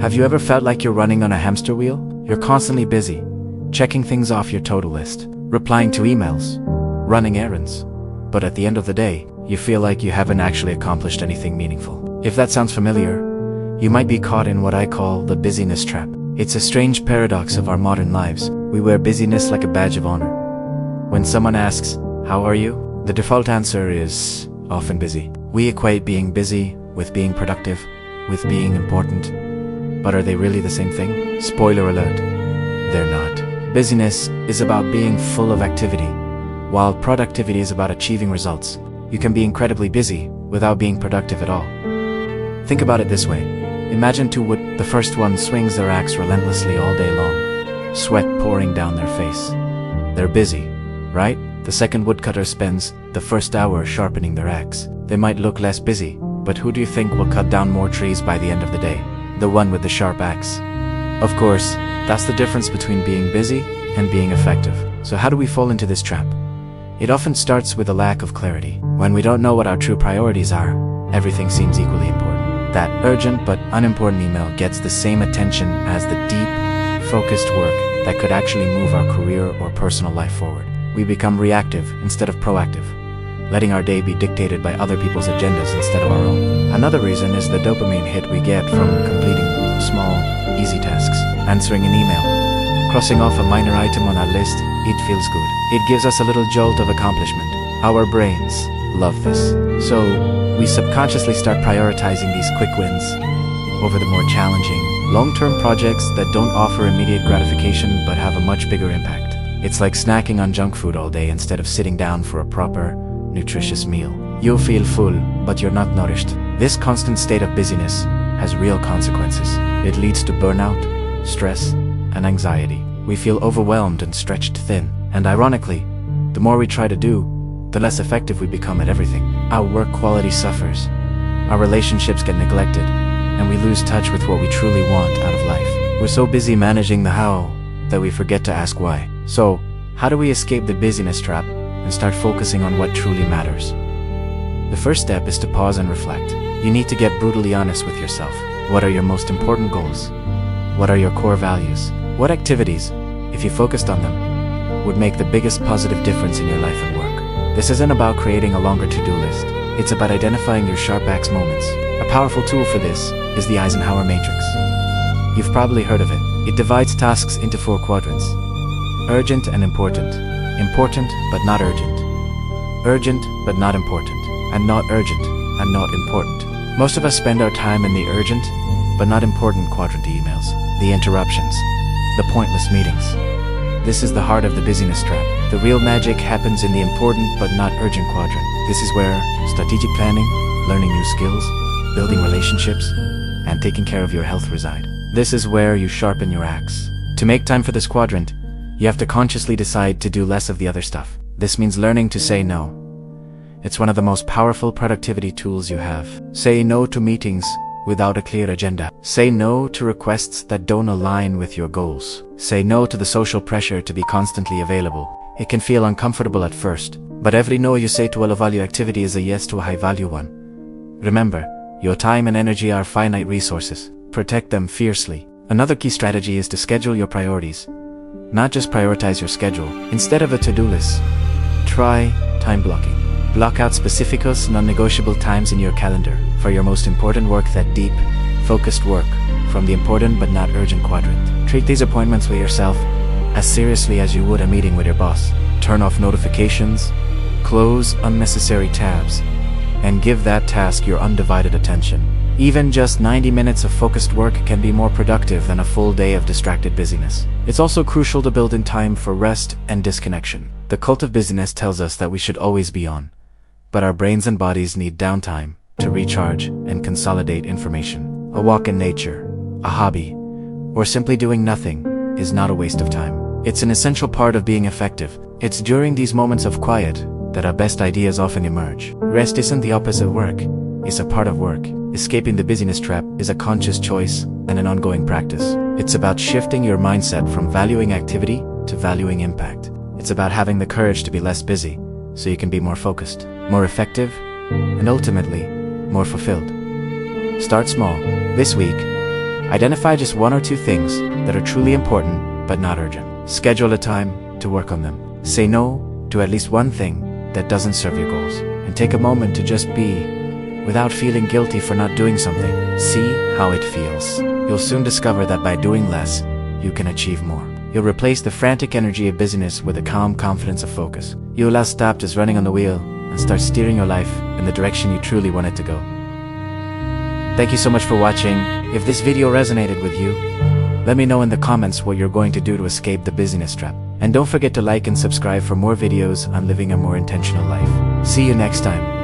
Have you ever felt like you're running on a hamster wheel? You're constantly busy, checking things off your to-do list, replying to emails, running errands. But at the end of the day, you feel like you haven't actually accomplished anything meaningful. If that sounds familiar, you might be caught in what I call the busyness trap. It's a strange paradox of our modern lives. We wear busyness like a badge of honor. When someone asks, "How are you?" the default answer is often busy. We equate being busy with being productive, with being important. But are they really the same thing? Spoiler alert, they're not. Busyness is about being full of activity, while productivity is about achieving results. You can be incredibly busy without being productive at all. Think about it this way. Imagine two wood. The first one swings their axe relentlessly all day long, sweat pouring down their face. They're busy, right? The second woodcutter spends the first hour sharpening their axe. They might look less busy, but who do you think will cut down more trees by the end of the day? The one with the sharp axe. Of course, that's the difference between being busy and being effective. So how do we fall into this trap? It often starts with a lack of clarity. When we don't know what our true priorities are, everything seems equally important. That urgent but unimportant email gets the same attention as the deep, focused work that could actually move our career or personal life forward. We become reactive instead of proactive, letting our day be dictated by other people's agendas instead of our own. Another reason is the dopamine hit we get from completing small, easy tasks. Answering an email, crossing off a minor item on our list, it feels good. It gives us a little jolt of accomplishment. Our brains love this. So we subconsciously start prioritizing these quick wins over the more challenging, long-term projects that don't offer immediate gratification but have a much bigger impact. It's like snacking on junk food all day instead of sitting down for a proper, nutritious meal. You'll feel full, but you're not nourished. This constant state of busyness has real consequences. It leads to burnout, stress, and anxiety. We feel overwhelmed and stretched thin. And ironically, the more we try to do, the less effective we become at everything. Our work quality suffers, our relationships get neglected, and we lose touch with what we truly want out of life. We're so busy managing the how that we forget to ask why. So, how do we escape the busyness trap and start focusing on what truly matters? The first step is to pause and reflect. You need to get brutally honest with yourself. What are your most important goals? What are your core values? What activities, if you focused on them, would make the biggest positive difference in your life and work? This isn't about creating a longer to-do list. It's about identifying your sharp axe moments. A powerful tool for this is the Eisenhower matrix. You've probably heard of it. It divides tasks into 4 quadrants. Urgent and important. Important but not urgent. Urgent but not important. And not urgent and not important. Most of us spend our time in the urgent but not important quadrant emails. The interruptions. The pointless meetings. This is the heart of the busyness trap. The real magic happens in the important but not urgent quadrant. This is where strategic planning, learning new skills, building relationships, and taking care of your health reside. This is where you sharpen your axe. To make time for this quadrant, you have to consciously decide to do less of the other stuff. This means learning to say no. It's one of the most powerful productivity tools you have. Say no to meetings without a clear agenda. Say no to requests that don't align with your goals. Say no to the social pressure to be constantly available. It can feel uncomfortable at first, but every no you say to a low-value activity is a yes to a high-value one. Remember, your time and energy are finite resources. Protect them fiercely. Another key strategy is to schedule your priorities. Not just prioritize your schedule. Instead of a to-do list, try time blocking. Block out specific, non-negotiable times in your calendar for your most important work, that deep, focused work from the important but not urgent quadrant. Treat these appointments with yourself as seriously as you would a meeting with your boss. Turn off notifications, close unnecessary tabs, and give that task your undivided attention. Even just 90 minutes of focused work can be more productive than a full day of distracted busyness. It's also crucial to build in time for rest and disconnection. The cult of busyness tells us that we should always be on, but our brains and bodies need downtime to recharge and consolidate information. A walk in nature, a hobby, or simply doing nothing is not a waste of time. It's an essential part of being effective. It's during these moments of quiet that our best ideas often emerge. Rest isn't the opposite of work, it's a part of work. Escaping the busyness trap is a conscious choice and an ongoing practice. It's about shifting your mindset from valuing activity to valuing impact. It's about having the courage to be less busy so you can be more focused, more effective, and ultimately, more fulfilled. Start small. This week, Identify just 1 or 2 things that are truly important but not urgent. Schedule a time to work on them. Say no to at least one thing that doesn't serve your goals. And take a moment to just be, without feeling guilty for not doing something. See how it feels. You'll soon discover that by doing less, you can achieve more. You'll replace the frantic energy of busyness with a calm confidence of focus. You'll allow stop just running on the wheel and start steering your life in the direction you truly want it to go. Thank you so much for watching. If this video resonated with you, let me know in the comments what you're going to do to escape the busyness trap. And don't forget to like and subscribe for more videos on living a more intentional life. See you next time.